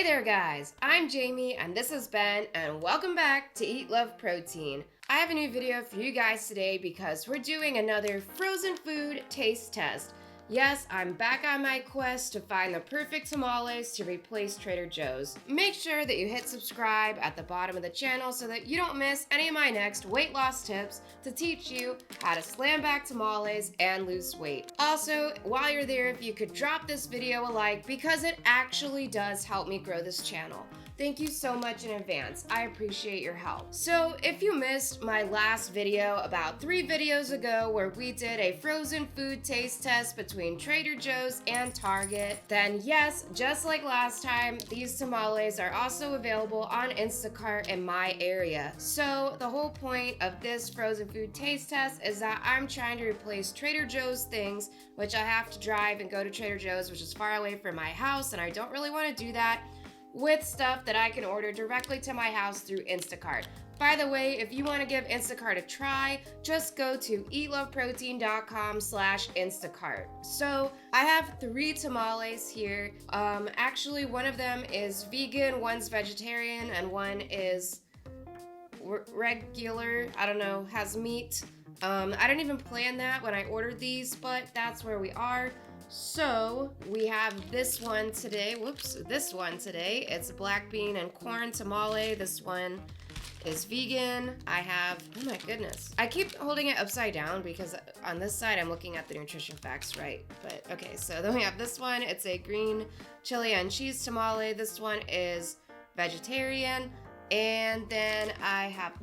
Hey there guys, I'm Jamie and this is Ben and welcome back to Eat Love Protein. I have a new video for you guys today because we're doing another frozen food taste test. Yes, I'm back on my quest to find the perfect tamales to replace Trader Joe's. Make sure that you hit subscribe at the bottom of the channel so that you don't miss any of my next weight loss tips to teach you how to slam back tamales and lose weight. Also, while you're there, if you could drop this video a like because it actually does help me grow this channel. Thank you so much in advance. I appreciate your help. So if you missed my last video about 3 videos ago where we did a frozen food taste test between Trader Joe's and Target, then yes, just like last time, these tamales are also available on Instacart in my area. So the whole point of this frozen food taste test is that I'm trying to replace Trader Joe's things, which I have to drive and go to Trader Joe's, which is far away from my house, and I don't really want to do that, with stuff that I can order directly to my house through Instacart. By the way, if you want to give Instacart a try, just go to eatloveprotein.com/Instacart. So I have 3 tamales here. Actually, one of them is vegan, one's vegetarian, and one is regular, I don't know, has meat. I didn't even plan that when I ordered these, but that's where we are. So we have this one today. This one today. It's a black bean and corn tamale. This one is vegan. I have, oh my goodness. I keep holding it upside down because on this side I'm looking at the nutrition facts right. But okay, so then we have this one. It's a green chili and cheese tamale. This one is vegetarian. And then I have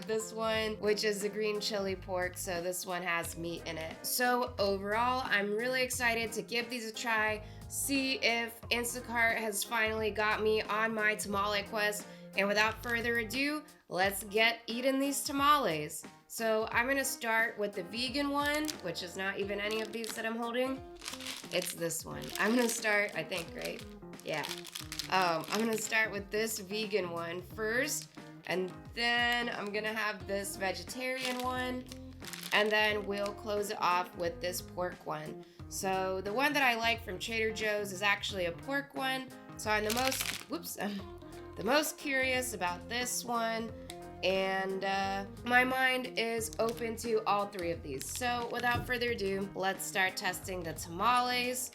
this one, which is the green chili pork. So this one has meat in it. So overall, I'm really excited to give these a try, see if Instacart has finally got me on my tamale quest. And without further ado, let's get eating these tamales. So I'm gonna start with the vegan one, which is not even any of these that I'm holding. It's this one. I'm gonna start, I think, right? Yeah. I'm gonna start with this vegan one first, and then I'm gonna have this vegetarian one, and then we'll close it off with this pork one. So the one that I like from Trader Joe's is actually a pork one, so I'm the most curious about this one, and my mind is open to all 3 of these. So without further ado, let's start testing the tamales.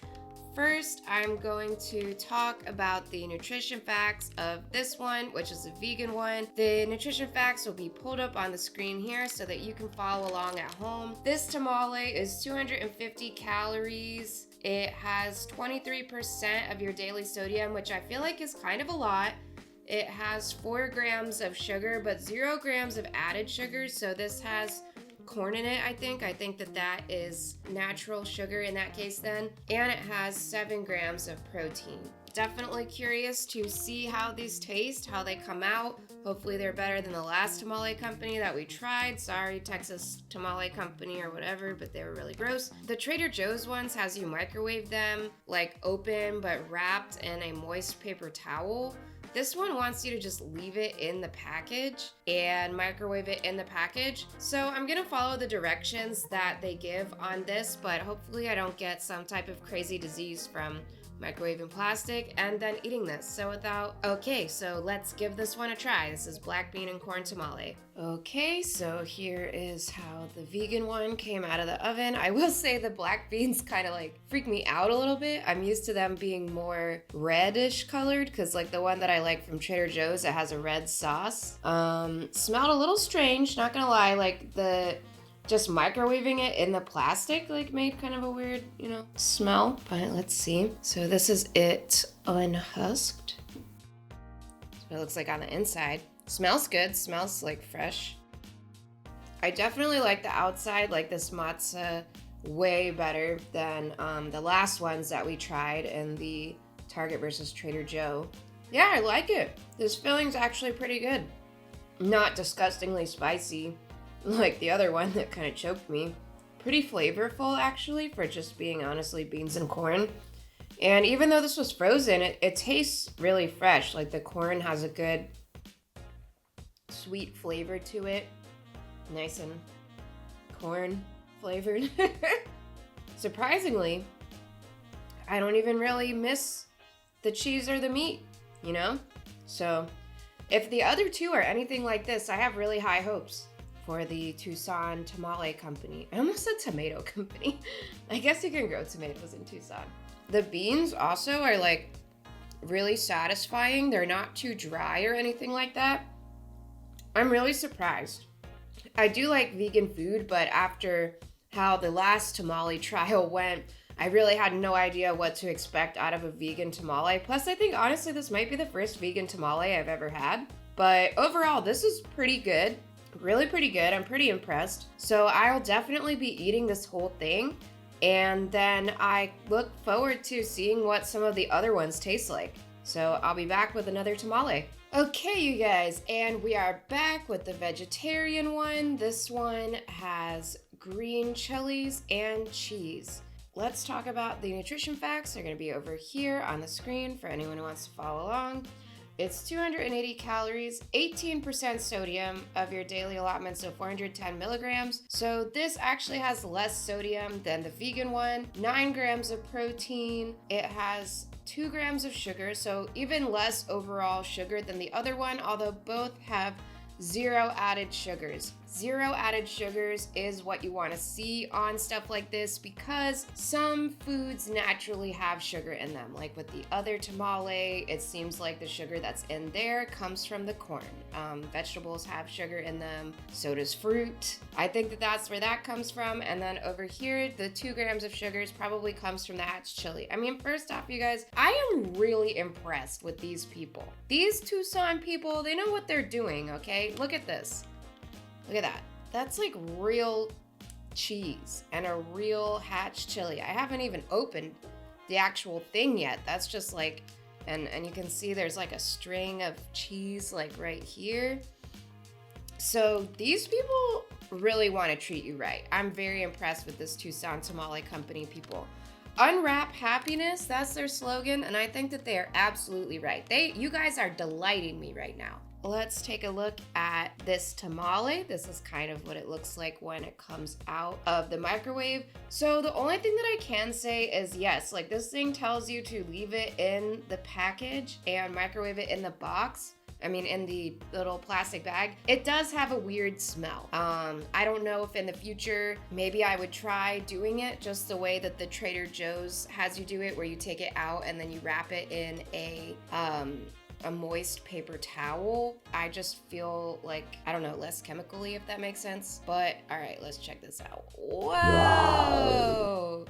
First, I'm going to talk about the nutrition facts of this one, which is a vegan one. The nutrition facts will be pulled up on the screen here so that you can follow along at home. This tamale is 250 calories. It has 23% of your daily sodium, which I feel like is kind of a lot. It has 4 grams of sugar, but 0 grams of added sugar, so this has corn in it, I think. I think that is natural sugar in that case then. And it has 7 grams of protein. Definitely curious to see how these taste, how they come out. Hopefully they're better than the last tamale company that we tried. Sorry, Texas Tamale Company or whatever, but they were really gross. The Trader Joe's ones has you microwave them, like open but wrapped in a moist paper towel. This one wants you to just leave it in the package and microwave it in the package. So I'm gonna follow the directions that they give on this, but hopefully I don't get some type of crazy disease from microwaving plastic and then eating this. So so let's give this one a try. This is black bean and corn tamale. Okay, so here is how the vegan one came out of the oven. I will say the black beans kind of like freak me out a little bit. I'm used to them being more reddish colored because like the one that I like from Trader Joe's, it has a red sauce. Smelled a little strange, not gonna lie, like just microwaving it in the plastic like made kind of a weird, smell, but let's see. So this is it unhusked. That's what it looks like on the inside. Smells good, smells like fresh. I definitely like the outside, like this matzah, way better than the last ones that we tried in the Target versus Trader Joe. Yeah, I like it. This filling's actually pretty good. Not disgustingly spicy like the other one that kind of choked me. Pretty flavorful actually for just being honestly beans and corn. And even though this was frozen, it tastes really fresh. Like the corn has a good sweet flavor to it. Nice and corn flavored. Surprisingly, I don't even really miss the cheese or the meat. you know? So if the other two are anything like this, I have really high hopes for the TUCSON Tamale Company. I almost said tomato company. I guess you can grow tomatoes in Tucson. The beans also are like really satisfying. They're not too dry or anything like that. I'm really surprised. I do like vegan food, but after how the last tamale trial went, I really had no idea what to expect out of a vegan tamale. Plus, I think honestly this might be the first vegan tamale I've ever had. But overall, this is pretty good. Really pretty good. I'm pretty impressed. So I'll definitely be eating this whole thing. And then I look forward to seeing what some of the other ones taste like. So I'll be back with another tamale. Okay, you guys, and we are back with the vegetarian one. This one has green chilies and cheese. Let's talk about the nutrition facts. They're going to be over here on the screen for anyone who wants to follow along. It's 280 calories, 18% sodium of your daily allotment, so 410 milligrams. So this actually has less sodium than the vegan one. 9 grams of protein. It has 2 grams of sugar, so even less overall sugar than the other one, although both have 0 added sugars. 0 added sugars is what you want to see on stuff like this because some foods naturally have sugar in them. Like with the other tamale, it seems like the sugar that's in there comes from the corn. Vegetables have sugar in them, so does fruit. I think that that's where that comes from. And then over here, the 2 grams of sugars probably comes from the hatch chili. I mean, first off, you guys, I am really impressed with these people. These Tucson people, they know what they're doing, okay? Look at this. Look at that. That's like real cheese and a real hatch chili. I haven't even opened the actual thing yet. That's just like, and you can see there's like a string of cheese like right here. So these people really want to treat you right. I'm very impressed with this TUCSON Tamale Company people. Unwrap happiness, that's their slogan, and I think that they are absolutely right. You guys are delighting me right now. Let's take a look at this tamale. This is kind of what it looks like when it comes out of the microwave. So the only thing that I can say is yes, like this thing tells you to leave it in the package and microwave it in the box. I mean, in the little plastic bag. It does have a weird smell. I don't know if in the future, maybe I would try doing it just the way that the Trader Joe's has you do it, where you take it out and then you wrap it in a moist paper towel. I just feel like, I don't know, less chemically, if that makes sense. But all right, let's check this out. Whoa!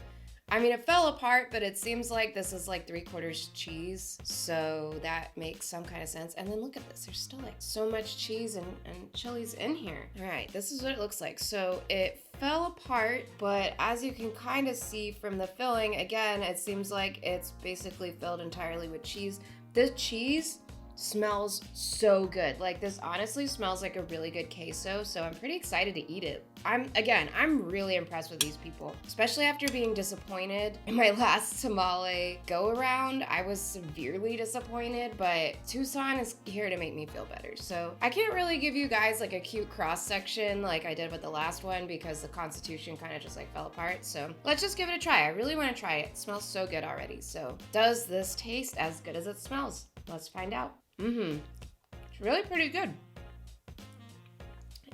I mean, it fell apart, but it seems like this is like 3/4 cheese. So that makes some kind of sense. And then look at this. There's still like so much cheese and chilies in here. All right, this is what it looks like. So it fell apart, but as you can kind of see from the filling, again, it seems like it's basically filled entirely with cheese. The cheese smells so good. Like this honestly smells like a really good queso, so I'm pretty excited to eat it. I'm really impressed with these people, especially after being disappointed in my last tamale go around. I was severely disappointed, but Tucson is here to make me feel better. So I can't really give you guys like a cute cross section like I did with the last one because the Constitution kind of just like fell apart. So let's just give it a try. I really want to try it. It smells so good already. So does this taste as good as it smells? Let's find out. It's really pretty good.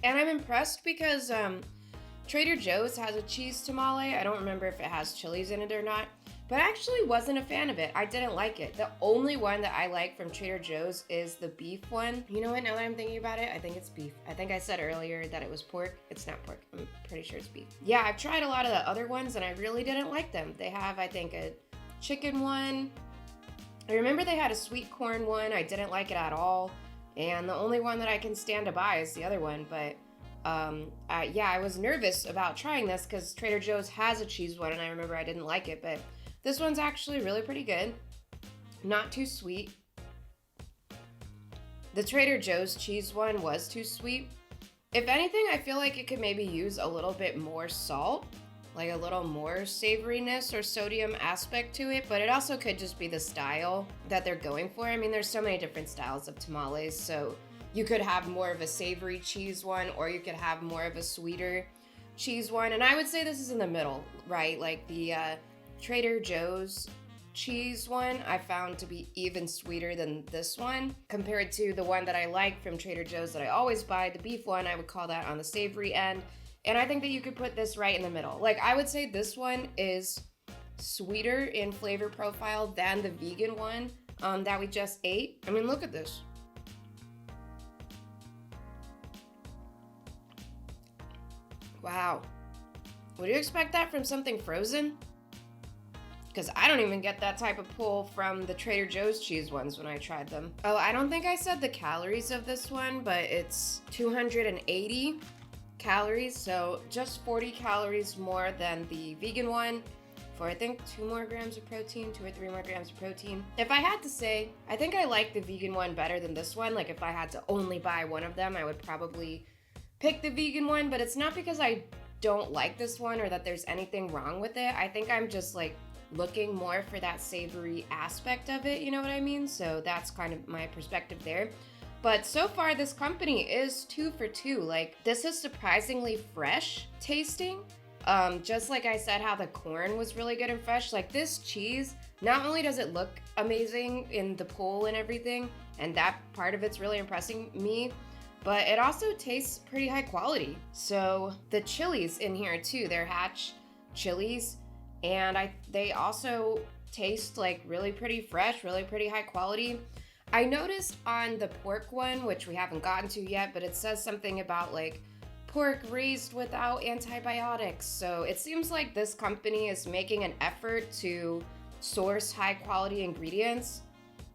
And I'm impressed because Trader Joe's has a cheese tamale. I don't remember if it has chilies in it or not, but I actually wasn't a fan of it. I didn't like it. The only one that I like from Trader Joe's is the beef one. You know what, now that I'm thinking about it, I think it's beef. I think I said earlier that it was pork. It's not pork. I'm pretty sure it's beef. Yeah, I've tried a lot of the other ones and I really didn't like them. They have, I think, a chicken one. I remember they had a sweet corn one. I didn't like it at all. And the only one that I can stand to buy is the other one. But yeah, I was nervous about trying this because Trader Joe's has a cheese one and I remember I didn't like it. But this one's actually really pretty good. Not too sweet. The Trader Joe's cheese one was too sweet. If anything, I feel like it could maybe use a little bit more salt, like a little more savoriness or sodium aspect to it, but it also could just be the style that they're going for. I mean, there's so many different styles of tamales, so you could have more of a savory cheese one, or you could have more of a sweeter cheese one, and I would say this is in the middle, right? Like the Trader Joe's cheese one I found to be even sweeter than this one compared to the one that I like from Trader Joe's that I always buy. The beef one, I would call that on the savory end. And I think that you could put this right in the middle. Like, I would say this one is sweeter in flavor profile than the vegan one that we just ate. I mean, look at this. Wow. Would you expect that from something frozen? Because I don't even get that type of pull from the Trader Joe's cheese ones when I tried them. Oh, I don't think I said the calories of this one, but it's 280 calories, so just 40 calories more than the vegan one for I think 2 more grams of protein, 2 or 3 more grams of protein. If I had to say, I think I like the vegan one better than this one. Like, if I had to only buy one of them, I would probably pick the vegan one, but it's not because I don't like this one or that there's anything wrong with it. I think I'm just like looking more for that savory aspect of it, you know what I mean? So that's kind of my perspective there. But so far, this company is 2 for 2. Like, this is surprisingly fresh tasting. Just like I said, how the corn was really good and fresh. Like, this cheese, not only does it look amazing in the pull and everything, and that part of it's really impressing me, but it also tastes pretty high quality. So the chilies in here too, they're Hatch chilies, and they also taste like really pretty fresh, really pretty high quality. I noticed on the pork one, which we haven't gotten to yet, but it says something about like pork raised without antibiotics. So it seems like this company is making an effort to source high quality ingredients.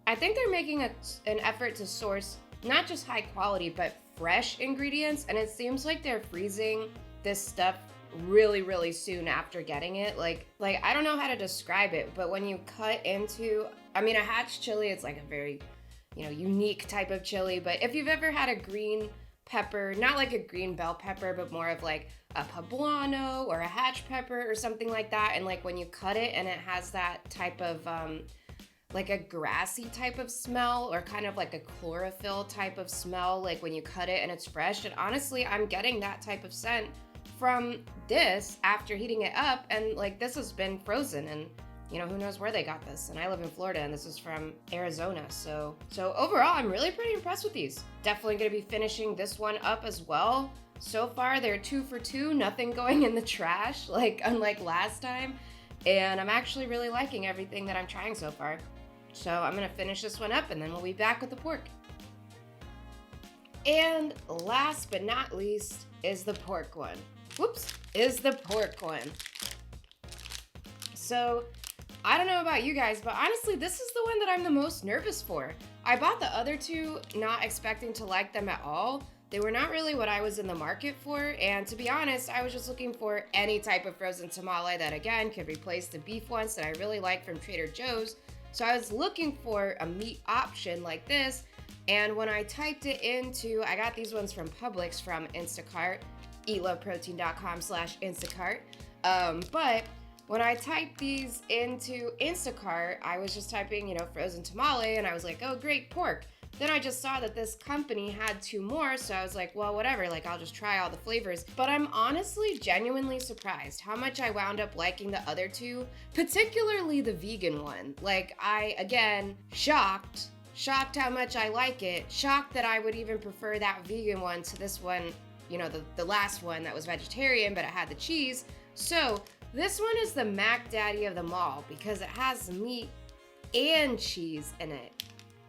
I think they're making an effort to source not just high quality, but fresh ingredients. And it seems like they're freezing this stuff really, really soon after getting it. Like I don't know how to describe it, but when you cut into, I mean, a Hatch chili, it's like a very, unique type of chili. But if you've ever had a green pepper, not like a green bell pepper, but more of like a poblano or a Hatch pepper or something like that. And like when you cut it and it has that type of, like a grassy type of smell or kind of like a chlorophyll type of smell, like when you cut it and it's fresh. And honestly, I'm getting that type of scent from this after heating it up. And like, this has been frozen and who knows where they got this. And I live in Florida and this is from Arizona. So overall, I'm really pretty impressed with these. Definitely gonna be finishing this one up as well. So far, they're 2 for 2, nothing going in the trash, like unlike last time. And I'm actually really liking everything that I'm trying so far. So I'm gonna finish this one up and then we'll be back with the pork. And last but not least is the pork one. So I don't know about you guys, but honestly, this is the one that I'm the most nervous for. I bought the other two not expecting to like them at all. They were not really what I was in the market for, and to be honest, I was just looking for any type of frozen tamale that, again, could replace the beef ones that I really like from Trader Joe's. So I was looking for a meat option like this, and when I typed it into, I got these ones from Publix from Instacart, eatloveprotein.com/Instacart, but when I typed these into Instacart, I was just typing, frozen tamale, and I was like, oh, great, pork. Then I just saw that this company had 2 more, so I was like, well, whatever, like, I'll just try all the flavors. But I'm honestly genuinely surprised how much I wound up liking the other 2, particularly the vegan one. Like, again, shocked how much I like it, shocked that I would even prefer that vegan one to this one, the last one that was vegetarian, but it had the cheese. So this one is the Mac Daddy of them all because it has meat and cheese in it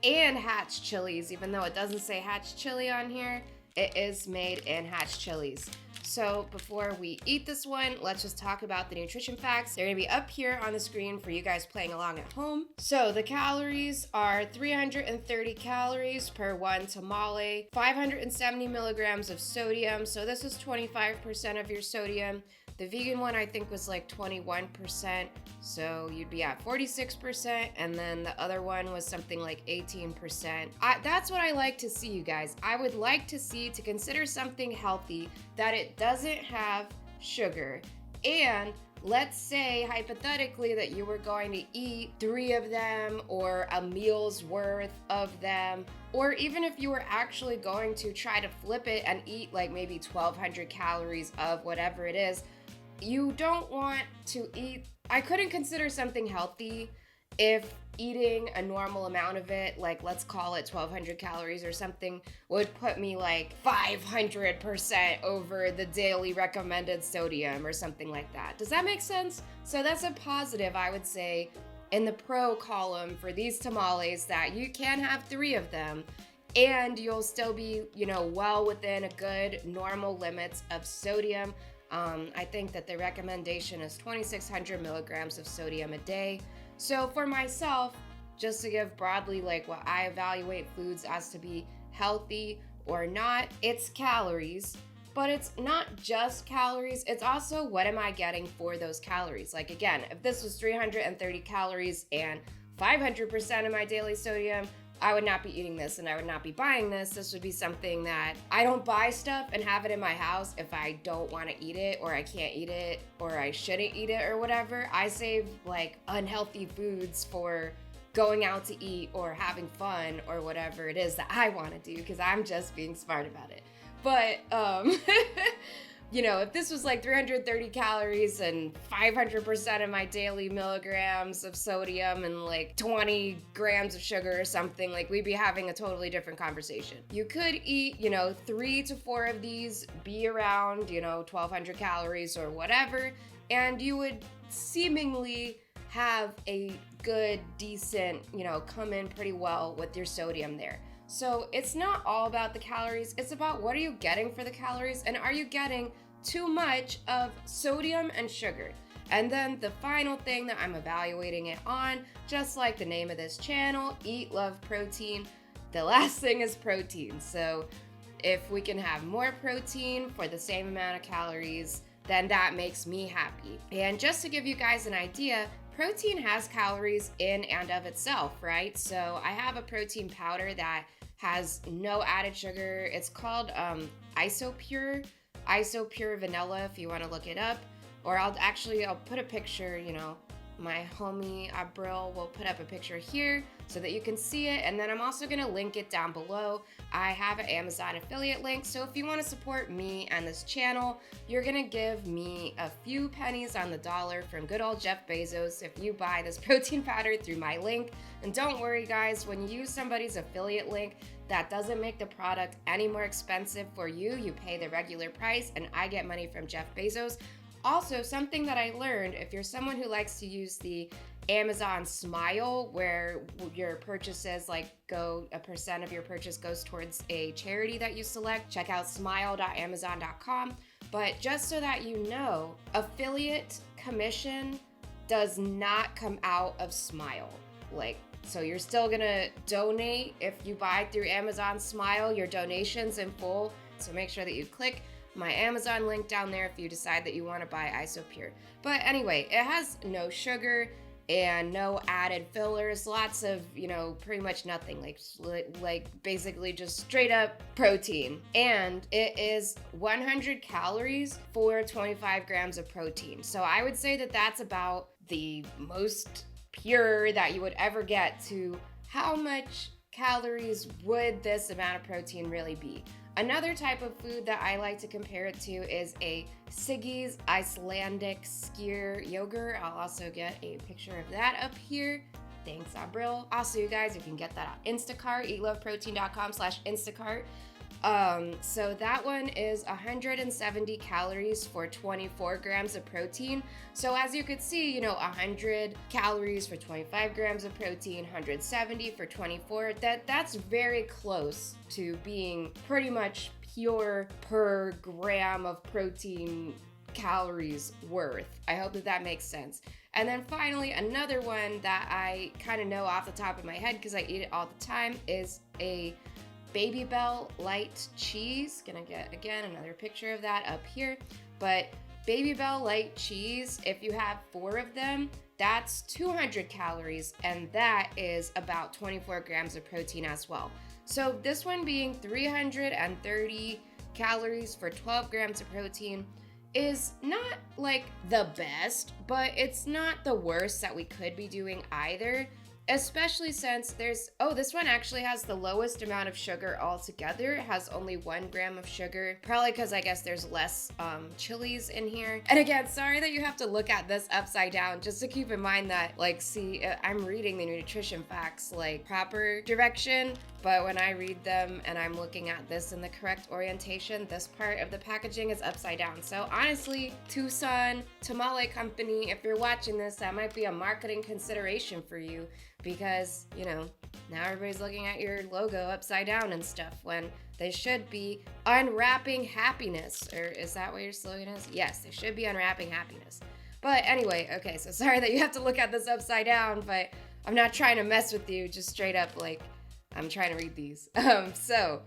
and Hatch chilies. Even though it doesn't say Hatch chili on here, it is made in Hatch chilies. So before we eat this one, let's just talk about the nutrition facts. They're gonna be up here on the screen for you guys playing along at home. So the calories are 330 calories per 1 tamale, 570 milligrams of sodium. So this is 25% of your sodium. The vegan one I think was like 21%, so you'd be at 46%, and then the other one was something like 18%. That's what I like to see, you guys. I would like to consider something healthy that it doesn't have sugar. And let's say hypothetically that you were going to eat 3 of them or a meal's worth of them, or even if you were actually going to try to flip it and eat like maybe 1,200 calories of whatever it is, you don't want to eat. I couldn't consider something healthy if eating a normal amount of it, like let's call it 1200 calories or something, would put me like 500% over the daily recommended sodium or something like that. Does that make sense? So that's a positive, I would say, in the pro column for these tamales, that you can have 3 of them and you'll still be, well within a good normal limits of sodium. I think that the recommendation is 2,600 milligrams of sodium a day. So for myself, just to give broadly like what I evaluate foods as to be healthy or not, it's calories, but it's not just calories. It's also what am I getting for those calories? Like again, if this was 330 calories and 500% of my daily sodium, I would not be eating this and I would not be buying this. This would be something that I don't buy stuff and have it in my house if I don't want to eat it or I can't eat it or I shouldn't eat it or whatever. I save like unhealthy foods for going out to eat or having fun or whatever it is that I want to do because I'm just being smart about it. But, if this was like 330 calories and 500% of my daily milligrams of sodium and like 20 grams of sugar or something, like we'd be having a totally different conversation. You could eat, 3 to 4 of these, be around, 1200 calories or whatever, and you would seemingly have a good, decent, come in pretty well with your sodium there. So it's not all about the calories, it's about what are you getting for the calories and are you getting too much of sodium and sugar. And then the final thing that I'm evaluating it on, just like the name of this channel, Eat, Love, Protein, the last thing is protein. So if we can have more protein for the same amount of calories, then that makes me happy. And just to give you guys an idea, protein has calories in and of itself, right? So I have a protein powder that has no added sugar. It's called Isopure Vanilla if you want to look it up. Or I'll put a picture, my homie Abril will put up a picture here so that you can see it. And then I'm also going to link it down below. I have an Amazon affiliate link. So if you want to support me and this channel, you're going to give me a few pennies on the dollar from good old Jeff Bezos if you buy this protein powder through my link. And don't worry guys, when you use somebody's affiliate link, that doesn't make the product any more expensive for you. You pay the regular price and I get money from Jeff Bezos. Also, something that I learned, if you're someone who likes to use the Amazon Smile, where your purchases a percent of your purchase goes towards a charity that you select, check out smile.amazon.com. But just so that you know, affiliate commission does not come out of Smile. So you're still gonna donate if you buy through Amazon Smile, your donation's in full. So make sure that you click my Amazon link down there if you decide that you want to buy Isopure. But anyway, it has no sugar and no added fillers, lots of, pretty much nothing, like basically just straight up protein. And it is 100 calories for 25 grams of protein. So I would say that that's about the most pure that you would ever get to how much calories would this amount of protein really be. Another type of food that I like to compare it to is a Siggy's Icelandic skyr yogurt. I'll also get a picture of that up here. Thanks, Abril. Also, you guys, you can get that on Instacart, eatloveprotein.com/Instacart. So that one is 170 calories for 24 grams of protein. So as you could see, 100 calories for 25 grams of protein, 170 for 24. That's very close to being pretty much pure per gram of protein calories worth. I hope that makes sense. And then finally, another one that I kind of know off the top of my head because I eat it all the time is a Baby Bell light cheese. Gonna get again another picture of that up here. But Baby Bell light cheese, if you have 4 of them, that's 200 calories and that is about 24 grams of protein as well. So this one being 330 calories for 12 grams of protein is not like the best, but it's not the worst that we could be doing either. especially since this one actually has the lowest amount of sugar altogether. It has only 1 gram of sugar, probably because I guess there's less chilies in here. And again, sorry that you have to look at this upside down, just to keep in mind that, like, see, I'm reading the nutrition facts like proper direction, but when I read them and I'm looking at this in the correct orientation, this part of the packaging is upside down. So honestly, TUCSON Tamale Company, if you're watching this, that might be a marketing consideration for you, because, you know, now everybody's looking at your logo upside down and stuff when they should be unwrapping happiness. Or is that what your slogan is? Yes, they should be unwrapping happiness. But anyway, okay, so sorry that you have to look at this upside down, but I'm not trying to mess with you, just straight up, like, I'm trying to read these. So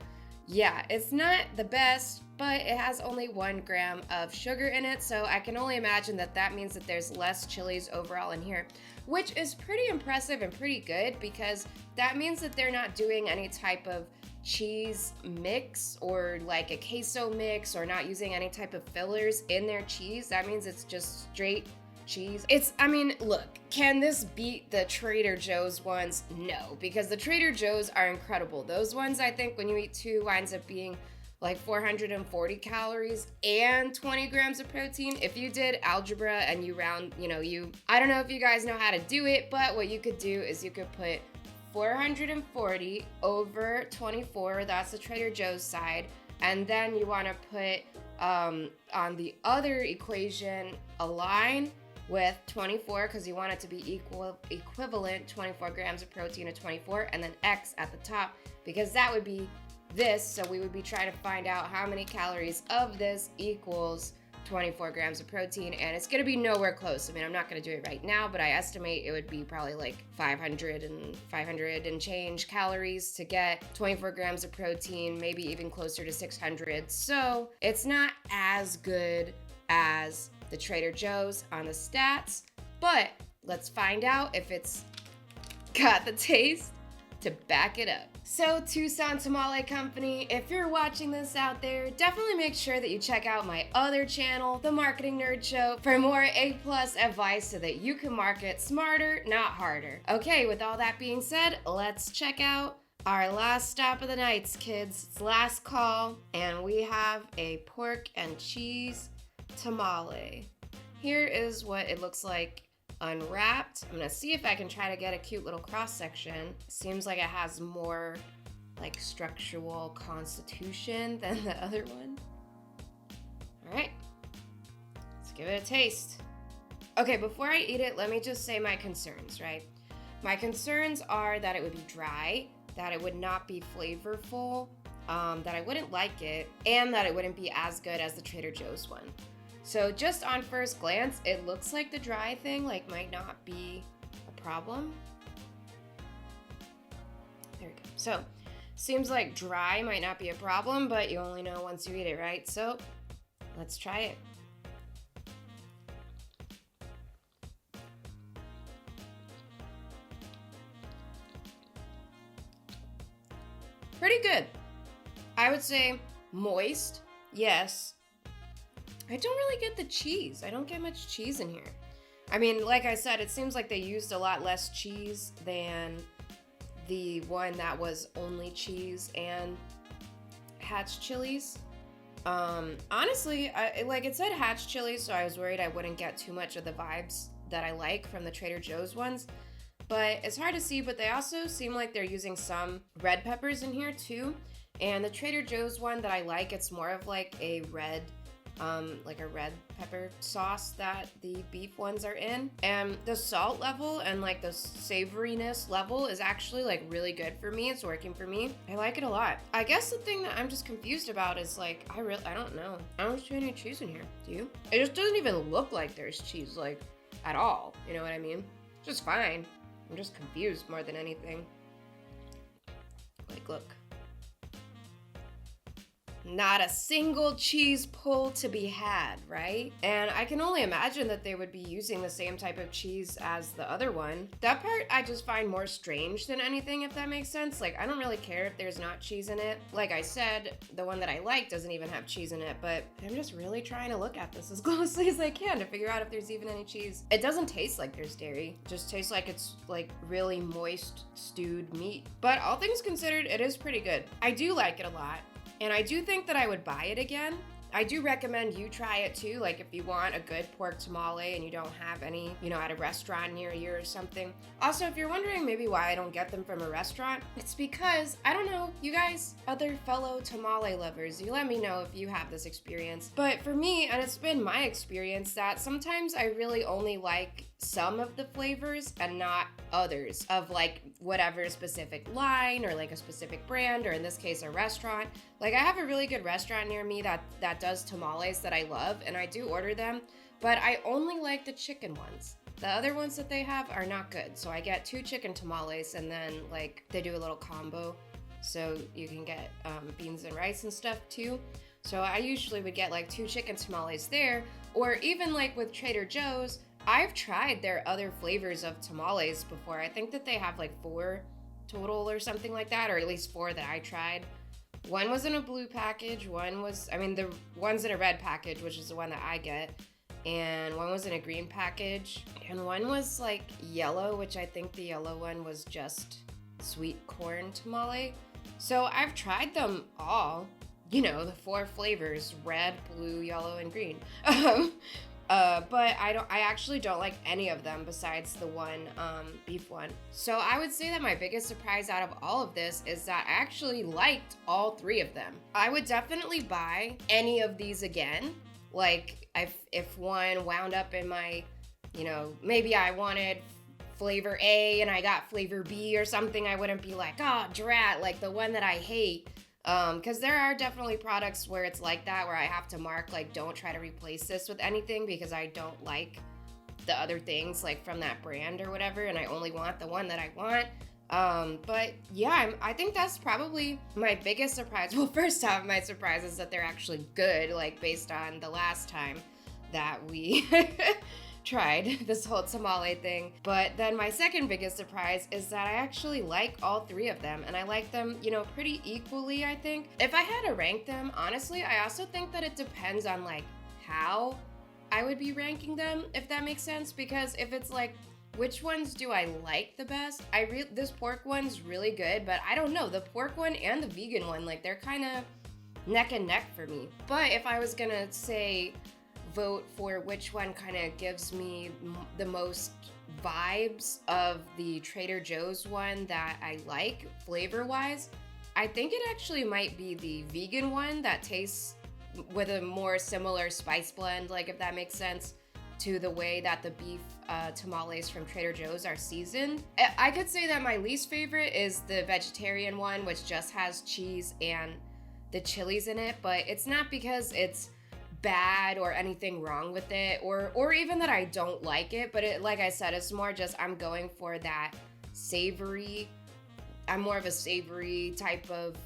yeah, it's not the best, but it has only 1 gram of sugar in it, so I can only imagine that that means that there's less chilies overall in here, which is pretty impressive and pretty good, because that means that they're not doing any type of cheese mix or like a queso mix, or not using any type of fillers in their cheese. That means it's just straight cheese. I mean, look, can this beat the Trader Joe's ones? No, because the Trader Joe's are incredible. Those ones, I think when you eat 2, winds up being like 440 calories and 20 grams of protein. If you did algebra and you round, I don't know if you guys know how to do it, but what you could do is you could put 440 over 24, that's the Trader Joe's side, and then you want to put on the other equation a line with 24, because you want it to be equivalent 24 grams of protein to 24, and then X at the top, because that would be this. So we would be trying to find out how many calories of this equals 24 grams of protein, and it's gonna be nowhere close. I mean, I'm not gonna do it right now, but I estimate it would be probably like 500 and change calories to get 24 grams of protein, maybe even closer to 600. So it's not as good as the Trader Joe's on the stats, but let's find out if it's got the taste to back it up. So TUCSON Tamale Company, if you're watching this out there, definitely make sure that you check out my other channel, The Marketing Nerd Show, for more A+ advice so that you can market smarter, not harder. Okay, with all that being said, let's check out our last stop of the night, kids. It's last call, and we have a pork and cheese tamale. Here is what it looks like unwrapped. I'm gonna see if I can try to get a cute little cross section. Seems like it has more like structural constitution than the other one. All right, let's give it a taste. Okay, before I eat it, let me just say my concerns, right? My concerns are that it would be dry, that it would not be flavorful, that I wouldn't like it, and that it wouldn't be as good as the Trader Joe's one. So just on first glance, it looks like the dry thing might not be a problem. There we go. So seems like dry might not be a problem, but you only know once you eat it, right? So let's try it. Pretty good. I would say moist, yes. I don't really get the cheese. I don't get much cheese in here. I mean, like I said, it seems like they used a lot less cheese than the one that was only cheese and hatch chilies. Honestly, it said hatch chilies, so I was worried I wouldn't get too much of the vibes that I like from the Trader Joe's ones. But it's hard to see, but they also seem like they're using some red peppers in here too. And the Trader Joe's one that I like, it's more of like a red pepper sauce that the beef ones are in. And the salt level and like the savoriness level is actually like really good for me. It's working for me. I like it a lot. I guess the thing that I'm just confused about is like, I don't know. I don't see any cheese in here. Do you? It just doesn't even look like there's cheese like at all. You know what I mean? It's just fine. I'm just confused more than anything. Like, look. Not a single cheese pull to be had, right? And I can only imagine that they would be using the same type of cheese as the other one. That part I just find more strange than anything, if that makes sense. Like, I don't really care if there's not cheese in it. Like I said, the one that I like doesn't even have cheese in it, but I'm just really trying to look at this as closely as I can to figure out if there's even any cheese. It doesn't taste like there's dairy. It just tastes like it's like really moist stewed meat. But all things considered, it is pretty good. I do like it a lot. And I do think that I would buy it again. I do recommend you try it too, like if you want a good pork tamale and you don't have any, at a restaurant near you or something. Also, if you're wondering maybe why I don't get them from a restaurant, it's because, I don't know, you guys, other fellow tamale lovers, you let me know if you have this experience. But for me, and it's been my experience, that sometimes I really only like some of the flavors and not others of like whatever specific line or like a specific brand, or in this case a restaurant. Like I have a really good restaurant near me that does tamales that I love, and I do order them, but I only like the chicken ones. The other ones that they have are not good. So I get 2 chicken tamales, and then like they do a little combo so you can get beans and rice and stuff too. So I usually would get like 2 chicken tamales there, or even like with Trader Joe's, I've tried their other flavors of tamales before. I think that they have like 4 total or something like that, or at least 4 that I tried. One was in a blue package, the one's in a red package, which is the one that I get, and one was in a green package, and one was like yellow, which I think the yellow one was just sweet corn tamale. So I've tried them all, the 4 flavors, red, blue, yellow, and green. But I actually don't like any of them besides the one beef one. So I would say that my biggest surprise out of all of this is that I actually liked all 3 of them. I would definitely buy any of these again. Like if one wound up in my, maybe I wanted flavor A and I got flavor B or something, I wouldn't be like, oh, drat, like the one that I hate. Because there are definitely products where it's like that, where I have to mark, like, don't try to replace this with anything because I don't like the other things, like, from that brand or whatever, and I only want the one that I want. But yeah, I think that's probably my biggest surprise. Well, first off, my surprise is that they're actually good, like, based on the last time that we tried this whole tamale thing. But then my second biggest surprise is that I actually like all 3 of them, and I like them, pretty equally, I think. If I had to rank them, honestly, I also think that it depends on like how I would be ranking them, if that makes sense, because if it's like, which ones do I like the best? This pork one's really good, but I don't know, the pork one and the vegan one, like they're kind of neck and neck for me. But if I was gonna say vote for which one kind of gives me the most vibes of the Trader Joe's one that I like flavor-wise, I think it actually might be the vegan one that tastes with a more similar spice blend, like if that makes sense, to the way that the beef tamales from Trader Joe's are seasoned. I could say that my least favorite is the vegetarian one, which just has cheese and the chilies in it, but it's not because it's bad or anything wrong with it, or even that I don't like it, but like I said, it's more just I'm going for that savory. I'm more of a savory type of,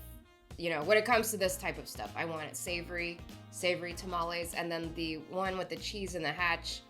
when it comes to this type of stuff, I want it savory tamales. And then the one with the cheese and the hatch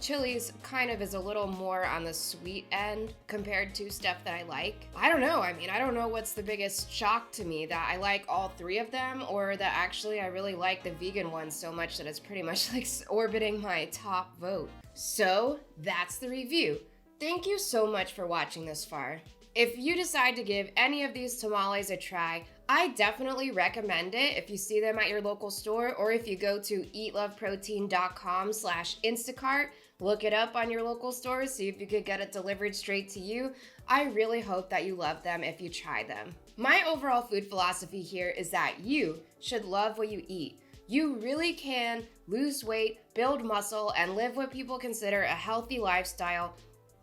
chilies kind of is a little more on the sweet end compared to stuff that I like. I don't know. I don't know what's the biggest shock to me, that I like all 3 of them, or that actually I really like the vegan one so much that it's pretty much like orbiting my top vote. So that's the review. Thank you so much for watching this far. If you decide to give any of these tamales a try, I definitely recommend it if you see them at your local store, or if you go to eatloveprotein.com/Instacart, look it up on your local store, see if you could get it delivered straight to you. I really hope that you love them if you try them. My overall food philosophy here is that you should love what you eat. You really can lose weight, build muscle, and live what people consider a healthy lifestyle,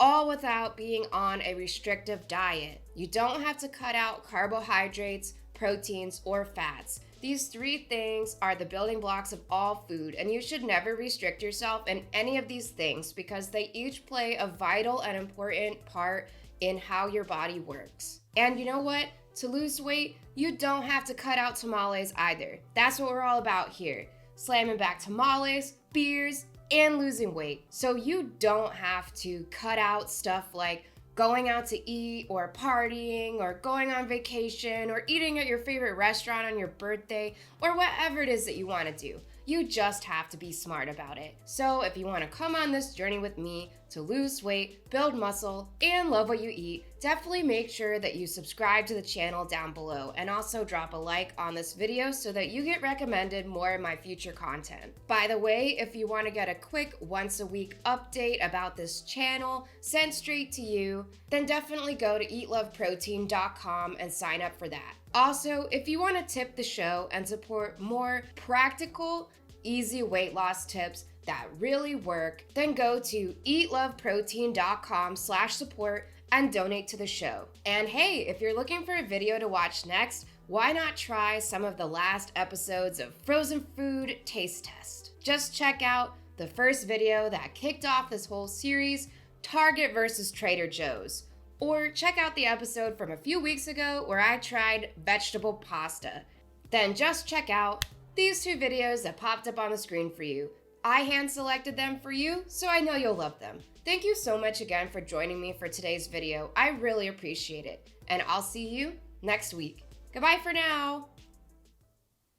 all without being on a restrictive diet. You don't have to cut out carbohydrates, proteins, or fats. These 3 things are the building blocks of all food, and you should never restrict yourself in any of these things because they each play a vital and important part in how your body works. And you know what? to lose weight, you don't have to cut out tamales either. That's what we're all about here. Slamming back tamales, beers, and losing weight. So you don't have to cut out stuff like going out to eat or partying or going on vacation or eating at your favorite restaurant on your birthday or whatever it is that you want to do. You just have to be smart about it. So if you want to come on this journey with me to lose weight, build muscle, and love what you eat, definitely make sure that you subscribe to the channel down below and also drop a like on this video so that you get recommended more of my future content. By the way, if you want to get a quick once a week update about this channel sent straight to you, then definitely go to eatloveprotein.com and sign up for that. Also, if you want to tip the show and support more practical, easy weight loss tips that really work, then go to eatloveprotein.com/support and donate to the show. And hey, if you're looking for a video to watch next, why not try some of the last episodes of Frozen Food Taste Test? Just check out the first video that kicked off this whole series, Target versus Trader Joe's. Or check out the episode from a few weeks ago where I tried vegetable pasta. Then just check out these two videos that popped up on the screen for you. I hand selected them for you, so I know you'll love them. Thank you so much again for joining me for today's video. I really appreciate it. And I'll see you next week. Goodbye for now.